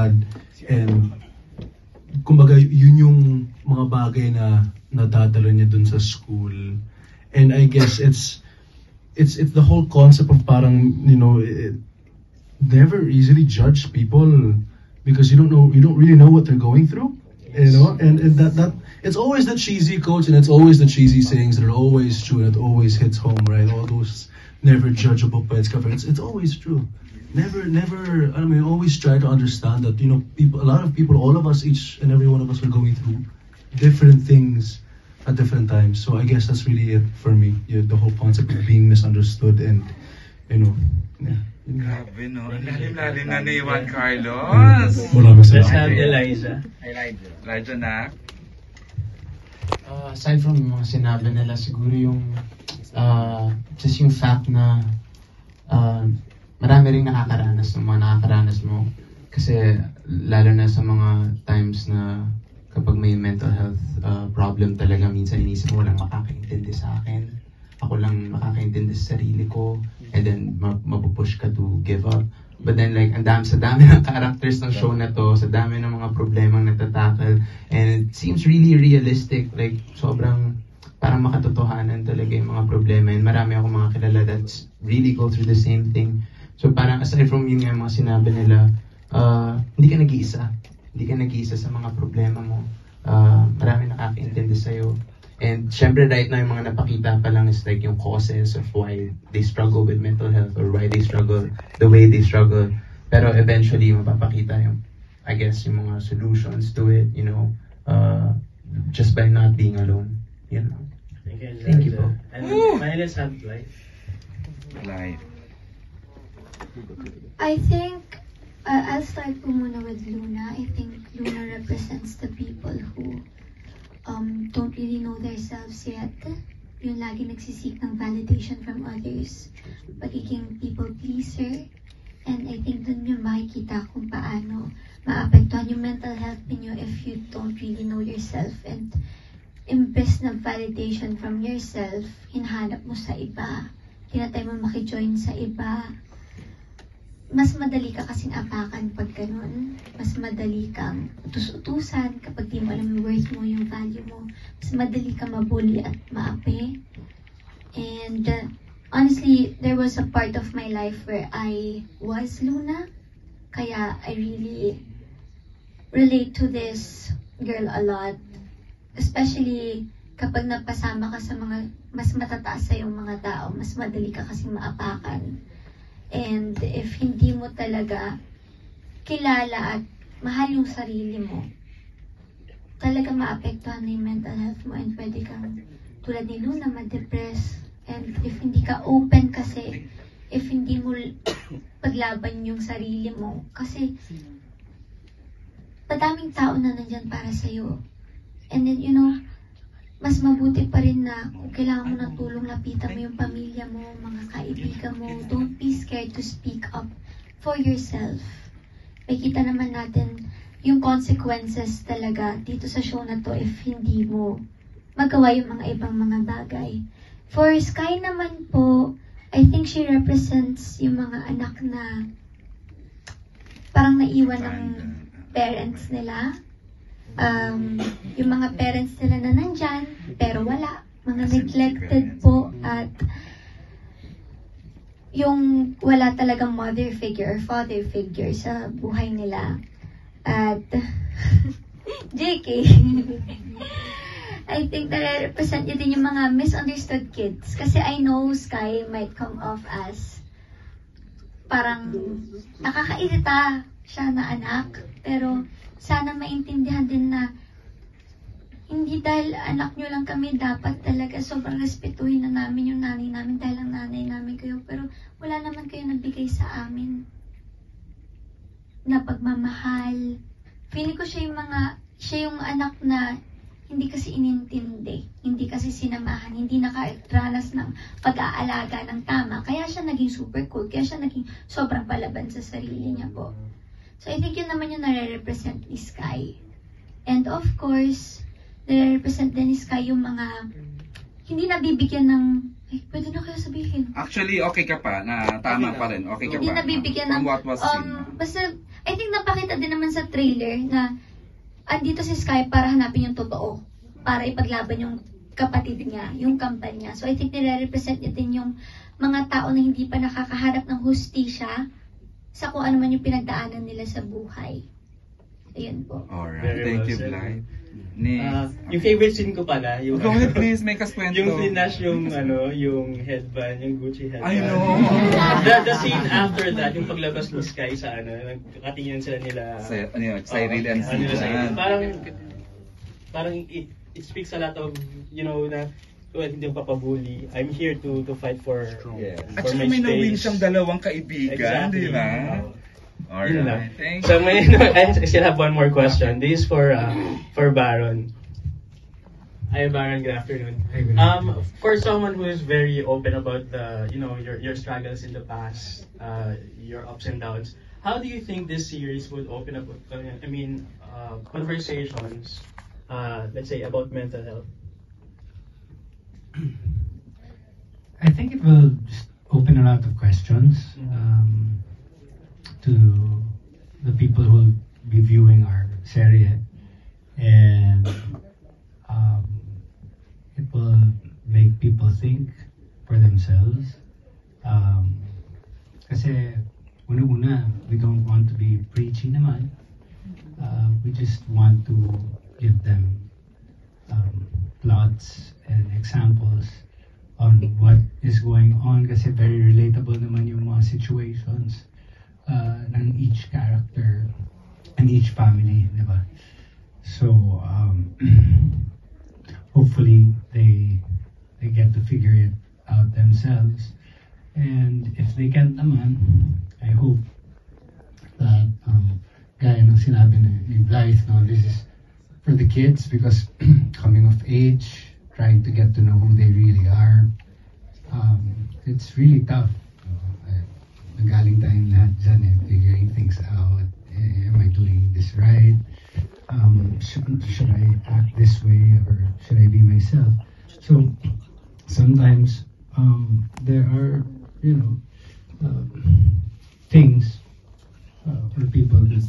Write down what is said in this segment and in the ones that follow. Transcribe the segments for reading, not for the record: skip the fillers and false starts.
dad. And kumbaga yun yung mga bagay na nadadala niya dun sa school. And I guess it's the whole concept of parang, you know, never easily judge people because you don't really know what they're going through, you know. And that it's always the cheesy quotes and it's always the cheesy sayings that are always true and it always hits home, right? All those never judge a book by its cover. It's always true. Never. I mean, always try to understand that, you know, a lot of people, all of us, each and every one of us are going through different things at different times. So I guess that's really it for me. Yeah, the whole concept of being misunderstood and, you know, yeah. Grabe, no? Ang lalim-lalim na ni Juan Carlos. Maraming Let's salamat. have Eliza. Elijah na. Aside from yung mga sinabi nila, siguro yung just yung fact na marami rin nakakaranas ng mga nakakaranas mo. Kasi lalo na sa mga times na kapag may mental health problem talaga, minsan inisip mo lang makakaintindi sa akin. Ako lang makakaintindi sa sarili ko. And then mapupush ka to give up. But then like, sa dami ng characters ng show na to, sa dami ng mga problemang natatakal. And it seems really realistic. Like, sobrang parang makatotohanan talaga yung mga problema. And marami akong mga kilala that's really go through the same thing. So parang aside from yun yung mga sinabi nila, hindi ka nag-iisa. Hindi ka nag-iisa sa mga problema mo. Marami nakakaintindi sa'yo. And syempre right now yung mga napakita pa lang is like yung causes of why they struggle with mental health or why they struggle the way they struggle. Pero eventually mapapakita yung, I guess, yung mga solutions to it, you know, just by not being alone, you know. Thank you po. And finally, let's have life. I think I'll start po muna with Luna. I think Luna represents the people who don't really know themselves yet. Yung lagi nagsisik ng validation from others. Pagiging people pleaser. And I think dun yung makikita kung paano maapektuhan yung mental health niyo if you don't really know yourself. And imbes na validation from yourself, hinahanap mo sa iba. Tinatay mo makijoin sa iba. Mas madali ka kasing apakan pag ganun. Mas madali kang utus-utusan kapag di mo alam yung worth mo, yung value mo. Mas madali ka mabully at maapi. And honestly, there was a part of my life where I was Luna. Kaya I really relate to this girl a lot. Especially kapag napasama ka sa mga mas matataas sa yung mga tao, mas madali ka kasing maapakan. And if hindi mo talaga kilala at mahal yung sarili mo, talaga maapektuhan na yung mental health mo and pwede kang tulad ni Luna ma-depress. And if hindi ka open kasi, if hindi mo paglaban yung sarili mo, kasi padaming tao na nandyan para sa'yo. And then, you know, mas mabuti pa rin na kung kailangan mo ng tulong, lapitan mo yung pamilya mo, mga kaibigan mo. Don't be scared to speak up for yourself. Makikita naman natin yung consequences talaga dito sa show na to if hindi mo magawa yung mga ibang mga bagay. For Sky naman po, I think she represents yung mga anak na parang naiwan ng parents nila. Yung mga parents nila na nandyan, pero wala. Mga neglected po at yung wala talagang mother figure or father figure sa buhay nila. At JK, I think na-represent niya din yung mga misunderstood kids. Kasi I know Sky might come off as parang nakakairita siya na anak, pero sana maintindihan din na hindi dahil anak nyo lang kami, dapat talaga sobrang respetuhin na namin yung nanay namin dahil ang nanay namin kayo. Pero wala naman kayo nagbigay sa amin na pagmamahal. Feeling ko siya yung anak na hindi kasi inintindi, hindi kasi sinamahan, hindi nakaranas ng pag-aalaga ng tama. Kaya siya naging super cool, kaya siya naging sobrang palaban sa sarili niya po. So I think yun naman yung nare-represent ni Sky. And of course, nare-represent din ni Sky yung mga hindi nabibigyan ng, pwede na kayo sabihin. Actually, okay ka pa, na tama pa rin. Okay ka hindi pa. Nabibigyan ng, what was seen. basta I think napakita din naman sa trailer na andito si Sky para hanapin yung totoo, para ipaglaban yung kapatid niya, yung kampanya. So I think nire-represent niya din yung mga tao na hindi pa nakakaharap ng hustisya sa kung ano man yung pinagdaanan nila sa buhay. Ayun po. Alright, Very thank well you, said. Blythe. Ni, Yung favorite scene ko pala, yung go ahead please, make us kwento. yung finash yung yung headband, yung Gucci headband. I know. The scene after that, yung paglabas ni Sky sa nagkatingin sila nila. Cyril and Sijan. Parang it speaks a lot of, na hindi yung papabuli. I'm here to fight for At for saka my may nawin space. siyang dalawang kaibigan, Exactly. di ba? Yun lang. Alright, thank So you. I still have one more question. This is for Baron. Hi Baron, good afternoon. Hi, good afternoon. For someone who is very open about your struggles in the past, your ups and downs, how do you think this series would open up conversations, let's say about mental health? I think it will just open a lot of questions to the people who will be viewing our serie, and it will make people think for themselves. Kasi una-una, we don't want to be preachy naman. We just want to give them plots and examples on what is going on, kasi very relatable naman yung mga situations ng each character and each family, di ba? So hopefully they get to figure it out themselves, and if they can't naman, I hope that gaya ng sinabi ni Blythe, no, this is for the kids, because coming of age, trying to get to know who they really are, it's really tough. Nagaling tayong lahat dyan, figuring things out. Am I doing this right? Should I act this way, or should I be myself? So sometimes there are, things for people to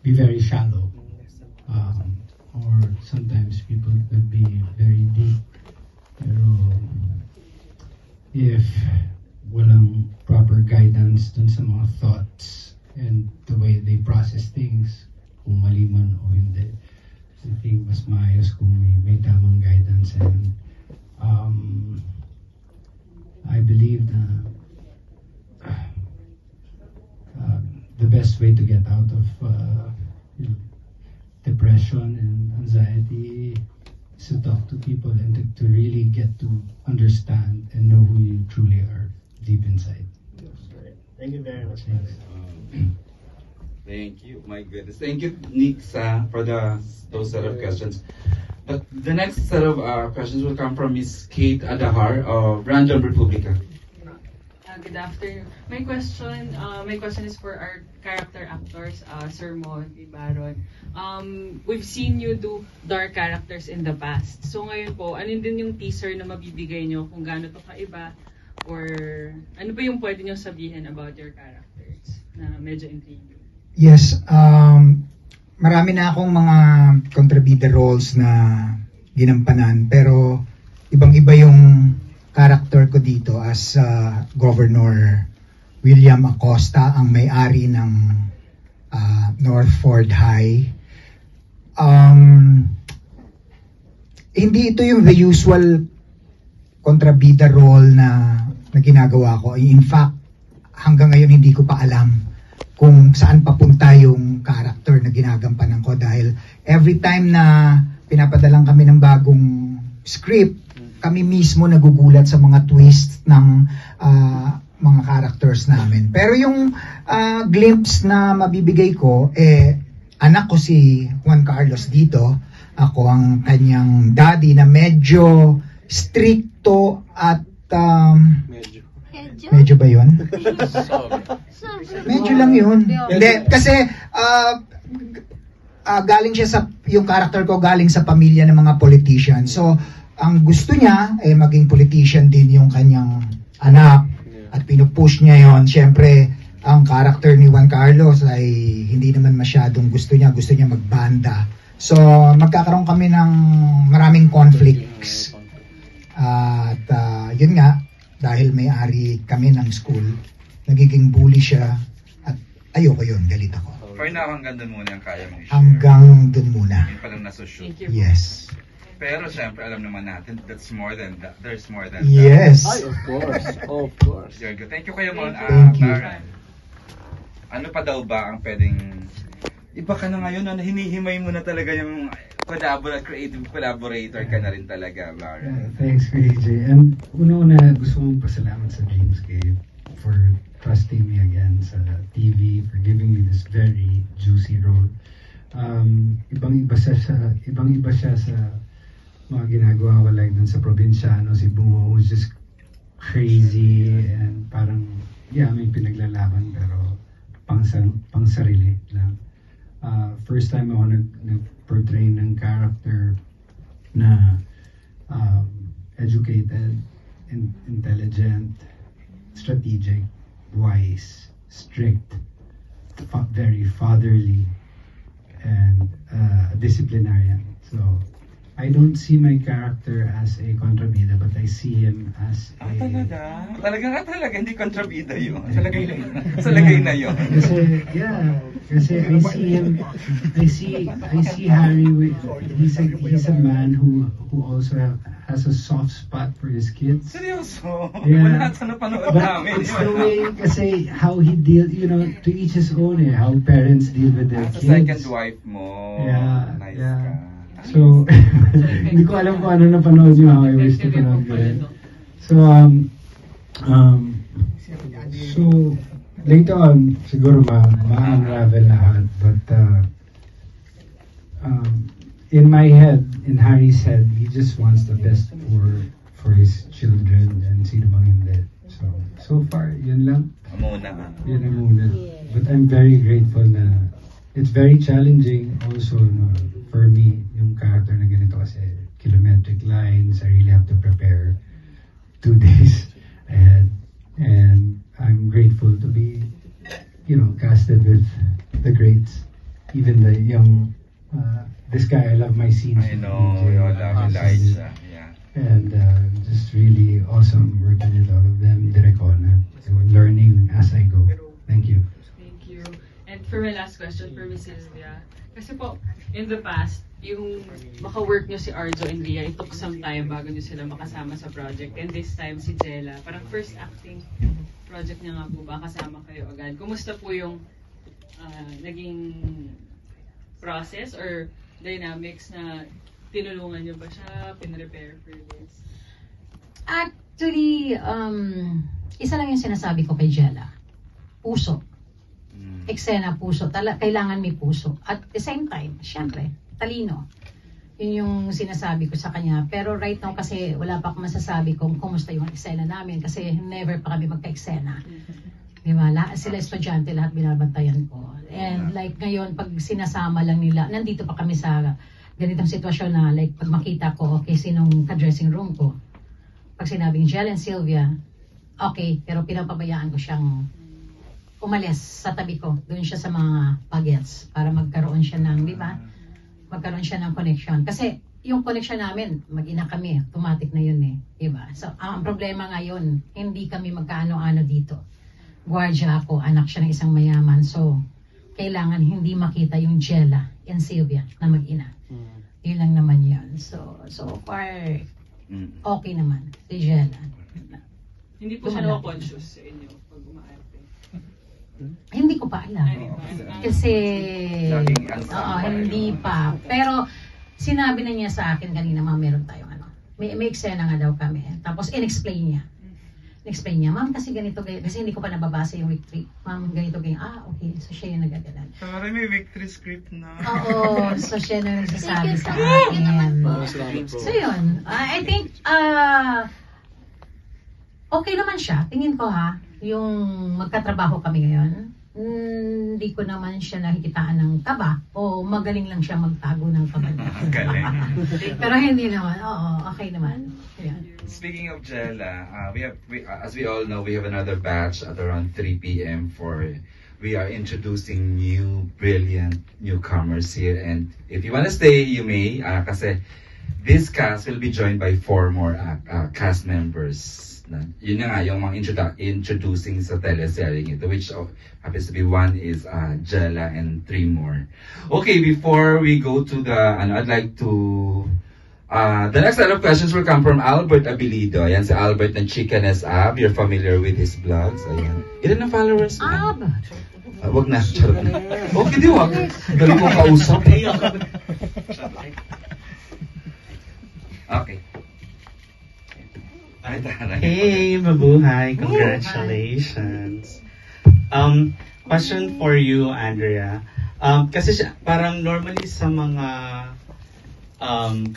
be very shallow, or sometimes people could be very deep. Pero if walang proper guidance dun sa mga thoughts and the way they process things, kung mali man o hindi, I think mas maayos kung may tamang guidance, and I believe na the best way to get out of depression and anxiety is to talk to people and to really get to understand and know who you truly are deep inside. Thank you very much. Thank you, my goodness. Thank you, Nixa, for those set of questions. But the next set of questions will come from Miss Kate Adahar of Random Republica. Good afternoon. My question is for our character actors, Sir Mo, Baron. We've seen you do dark characters in the past. So ngayon po, ano din yung teaser na mabibigay nyo kung gaano to kaiba? Or ano ba yung pwede nyo sabihin about your characters na medyo intriguing? Yes, marami na akong mga kontrabida roles na ginampanan, pero ibang-iba yung character ko dito as Governor William Acosta, ang may-ari ng Northford High. Hindi ito yung the usual kontrabida role na ginagawa ko. In fact, hanggang ngayon hindi ko pa alam kung saan papunta yung character na ginagampanan ko, dahil every time na pinapadalang kami ng bagong script, kami mismo nagugulat sa mga twists ng mga characters namin. Pero yung glimpse na mabibigay ko, anak ko si Juan Carlos dito. Ako ang kanyang daddy na medyo stricto at medyo ba yun? Medyo lang yun. Hindi, kasi galing siya sa, yung character ko galing sa pamilya ng mga politician. So, ang gusto niya maging politician din yung kanyang anak, at pinupush niya yon. Siyempre, ang character ni Juan Carlos ay hindi naman masyadong gusto niya magbanda. So, magkakaroon kami ng maraming conflicts. At yun nga, dahil may-ari kami ng school, nagiging bully siya at ayoko yun, galit ako. For now, hanggang dun muna ang kaya mong i-share. Hanggang dun muna. Yun palang nasushoot. Yes. Pero syempre, alam naman natin, that's more than that. There's more than Yes. Ay, of course. Of course. You're good. Thank you kayo, Mon. Thank you. Maren. Ano pa daw ba ang pwedeng... Iba ka na ngayon, hinihimay mo na talaga yung creative collaborator ka na rin talaga, Maren. Thanks, AJ. And una-una, gusto kong pasalamat sa Dreamscape for trusting me again sa TV, for giving me this very juicy role. Ibang-iba siya sa mga ginagawa ko, like dun sa Provinciano, si Bungo, who's just crazy and parang, may pinaglalaban pero pang sarili lang. First time ako nag-portray ng character na educated, intelligent, strategic, wise, strict, very fatherly, and disciplinarian. So, I don't see my character as a kontrabida, but I see him as a... Talaga, hindi kontrabida yun. Sa lagay na yun. Kasi I see Harry he's a man who also has a soft spot for his kids. Seryoso? Yeah. Wala sa napanood namin. It's the way, kasi how he deals, to each his own, how parents deal with their kids. Sa second wife mo. Yeah, Nice yeah. ka. So, hindi ko alam kung ano napanood nyo, how I wish to panood ko rin. So, later on, siguro ma-unravel lahat. But, in my head, in Harry's head, he just wants the best for his children and sino bang hindi. So far, yun lang. Yun ang muna. But I'm very grateful na it's very challenging also for me, yung character na ganito kasi kilometric lines, I really have to prepare 2 days ahead. And I'm grateful to be, casted with the greats. Even the young, this guy, I love my scenes. I know, we all love Elijah. Yeah. And just really awesome working with all of them. Direcona, learning as I go. Thank you. Thank you. And for my last question for Miss Sylvia, kasi po, in the past, yung maka-work nyo si Arjo and Ria, it took some time bago nyo sila makasama sa project. And this time, si Jella, parang first acting project niya nga po ba, kasama kayo agad. Kumusta po yung naging process or dynamics na tinulungan nyo ba siya, pinrepare for this? Actually, isa lang yung sinasabi ko kay Jella. Puso. Eksena, puso. Kailangan may puso. At the same time, syempre, talino. Yun yung sinasabi ko sa kanya. Pero right now kasi wala pa akong masasabi kung kumusta yung eksena namin kasi never pa kami magka-eksena. Diba? Sila estudyante, lahat binabantayan ko. And like ngayon, pag sinasama lang nila, nandito pa kami sa ganitong sitwasyon na like pag makita ko, okay, sinong ka-dressing room ko. Pag sinabing Jella and Sylvia, okay, pero pinapabayaan ko siyang umalis sa tabi ko. Doon siya sa mga bagets para magkaroon siya ng, di ba? Magkaroon siya ng connection. Kasi yung connection namin, mag-ina kami, automatic na yun di ba? So, ang problema ngayon, hindi kami magkaano-ano dito. Guardia ako, anak siya ng isang mayaman. So, kailangan hindi makita yung Jella and Sylvia na mag-ina. Yun lang naman yun. So far, okay naman si Jella. Hindi po siya na-conscious sa inyo pag umaarte? Hindi ko pa alam. Kasi, hindi pa. Pero, sinabi na niya sa akin kanina, meron tayong may eksena nga daw kami. Tapos, in-explain niya. Ma'am, kasi ganito, kasi hindi ko pa nababasa yung victory. Ma'am, ganito, okay. So, siya yung nagagalan. Sorry, may victory script na. Oo, so siya na nagsasabi sa akin. So, yun. I think, okay naman siya. Tingin ko yung magkatrabaho kami ngayon. hindi ko naman siya nakikitaan ng taba o magaling lang siya magtago ng taba niya. Galing. Pero hindi naman. Oo, okay naman. Ayan. Speaking of Jella, as we all know, we have another batch at around 3 p.m. We are introducing new, brilliant newcomers here. And if you want to stay, you may. Kasi this cast will be joined by 4 more cast members. Yun na nga, yung mga introducing sa teleserye ito, which happens to be 1 is Jella and 3 more. Okay, before we go to the, I'd like to, the next set of questions will come from Albert Abilido. Ayan, si Albert ng Chikanes Ab. You're familiar with his blogs. Ayan. Ilan na followers mo? Wag na, charot na. Okay, di wag. Galing mo kausap. Okay. Hey, mabuhay! Congratulations! Question for you, Andrea. Kasi parang normally sa mga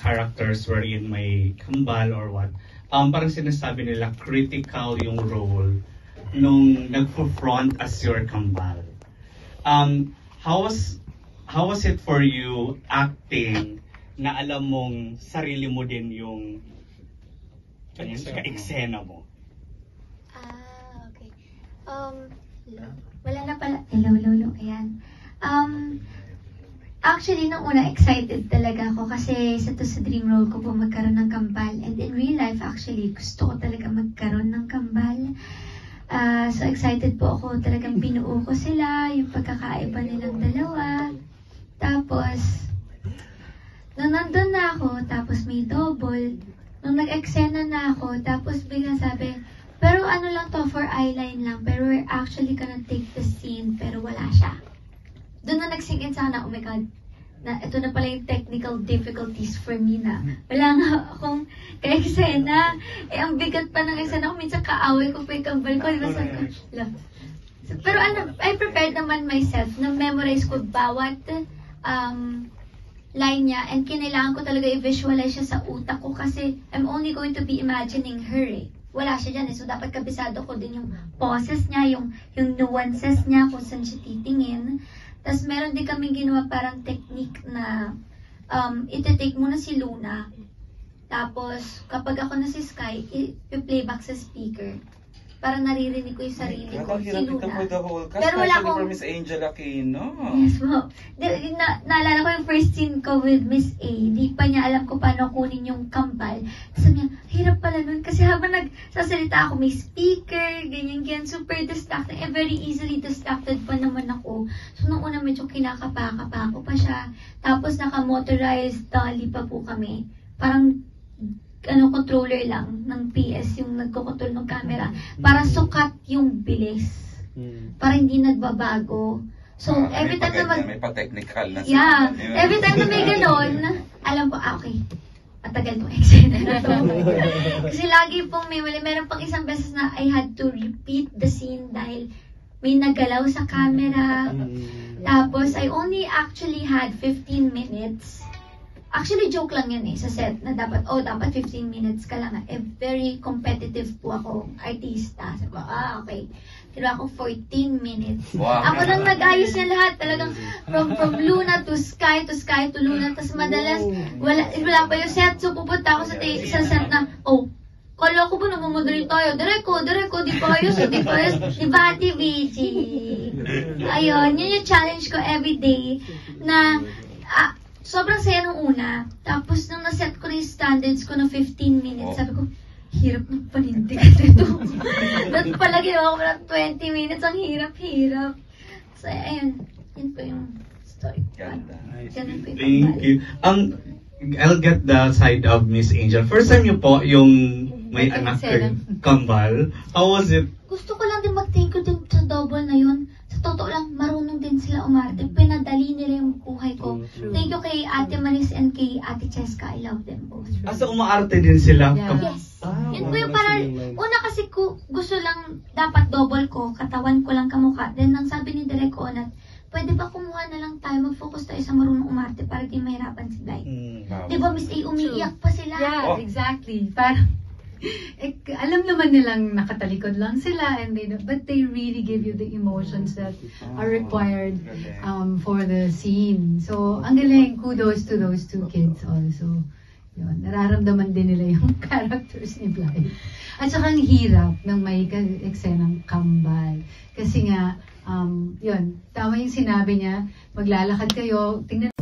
characters wherein may kambal or what, parang sinasabi nila critical yung role nung nagpo-front as your kambal. How was it for you acting na alam mong sarili mo din yung ka-eksena mo? Okay. Wala na pala. Hello. Ayan. Actually, nung una, excited talaga ako kasi sa dream role ko po magkaroon ng kambal. And in real life, actually, gusto ko talaga magkaroon ng kambal. So excited po ako. Talagang binuo ko sila, yung pagkakaiba nilang dalawa. Tapos, nung nandun na ako, tapos may double, nung nag-eksena na ako, tapos biglang sabi, pero ano lang to, for eyeline lang, pero we're actually gonna take the scene, pero wala siya. Doon na nagsing in sana, oh my God, na ito na pala yung technical difficulties for me na wala nga akong ka-eksena. Ang bigat pa ng eksena ko, minsan kaaway ko pa yung kambal ko, diba sabi ko, pero I prepared naman myself, na-memorize ko bawat line niya, and kinailangan ko talaga i-visualize siya sa utak ko kasi I'm only going to be imagining her Wala siya dyan so dapat kabisado ko din yung poses niya, yung nuances niya, kung saan siya titingin. Tapos meron din kami ginawa parang technique na iti-take muna si Luna, tapos kapag ako na si Sky, i-playback sa speaker. Para naririnig ko yung sarili ko, si Luna. Pero wala akong... Miss Angel Aquino. Yes po. Naalala ko yung first scene ko with Miss A. Di pa niya alam ko paano kunin yung kambal. Sabi niya, hirap pala nun. Kasi habang nagsasalita ako, may speaker, ganyan. Super distracting. Very easily distracted pa naman ako. So, nung una medyo kinakapa ko pa siya. Tapos, naka-motorized dolly pa po kami. Parang controller lang ng PS yung nagko-control ng camera para sukat yung bilis. Para hindi nagbabago. So, every time na may pa-technical na. Yeah. Every time na may ganon, alam ko, okay, matagal tong eksena na to. Kasi lagi pong meron pang isang beses na I had to repeat the scene dahil may nagalaw sa camera. Tapos, I only actually had 15 minutes. Actually, joke lang yan sa set na dapat 15 minutes ka lang. Very competitive po ako, artista. Sabi ko, okay. Kaya ako 14 minutes. Wow. Ako nang nag-ayos niya lahat. Talagang from Luna to Sky to Luna. Tapos madalas, wala pa yung set. So, pupunta ako sa set na, kala ko ba namumudali tayo? Direko, di pa ayos. Di ba, Ate BG? Ayun, yun yung challenge ko everyday na, sobrang saya nung una. Tapos nung naset ko na yung standards ko na 15 minutes, sabi ko, hirap ng panindig ito. Ba't pala ginawa ko ng 20 minutes? Ang hirap. So, ayun. Yun po yung story. Ganda. Thank you. I'll get the side of Miss Angel. First time niyo po yung may anak kambal. How was it? Gusto ko lang din mag-thank you din sa double na yun. Sa totoo lang, marunong din sila umarte. Pinadali nila yung buhay ko. Thank you kay Ate Maris and kay Ate Cheska. I love them both. So, umaarte din sila? Yeah. Yes. Yun po yung parang, una kasi gusto lang dapat double ko, katawan ko lang kamukha. Then, nang sabi ni Direk Onat, pwede ba kumuha na lang tayo, mag-focus tayo sa marunong umarte para di mahirapan si Blay. Di ba, Miss A, umiiyak pa sila? Yeah, exactly. Parang, alam naman nilang nakatalikod lang sila, and but they really give you the emotions that are required for the scene. So, ang galing, kudos to those two kids also. Yun, nararamdaman din nila yung characters ni Blythe. At saka ang hirap ng may eksenang kambal. Kasi nga, yun, tama yung sinabi niya, maglalakad kayo, tingnan